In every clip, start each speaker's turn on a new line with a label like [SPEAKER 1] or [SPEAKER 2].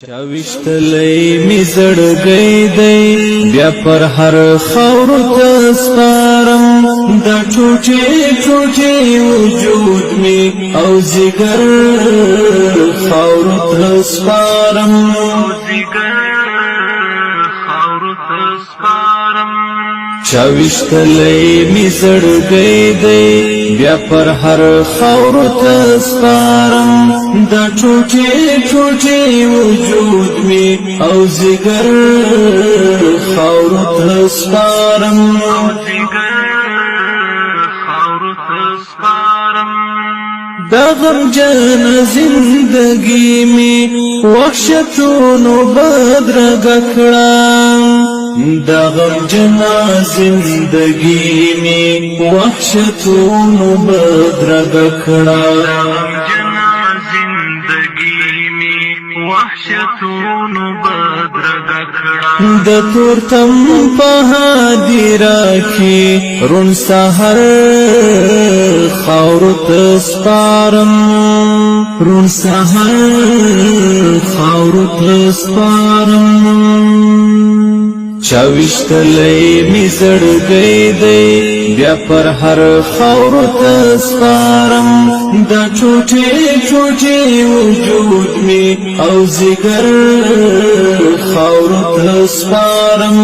[SPEAKER 1] چاوشتلی می زړګی دی بیا پر هر خاور تسپارم دا ټوټي ټوټي وجود می او زیګر خاور تسپارم چاوشتلی می زړګی دی بیا پر هر خاور تسپارم دا ټوټي ټوټي وجود می او زیګر خاور تسپارم دا غمجن زندگی می وحشتونو بدرګه کړم دا غمجن زندگی می وحشتونو بدرګه کړم د تورتم په هدیره کې رون سحر خاور تسپارم رون سحر خاور تسپارم چاوشتلی می زړګی دی بیا پر هر خاور تسپارم دا ټوټي ټوټي وجود می او زیګر خاور تسپارم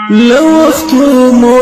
[SPEAKER 1] لو وختو مو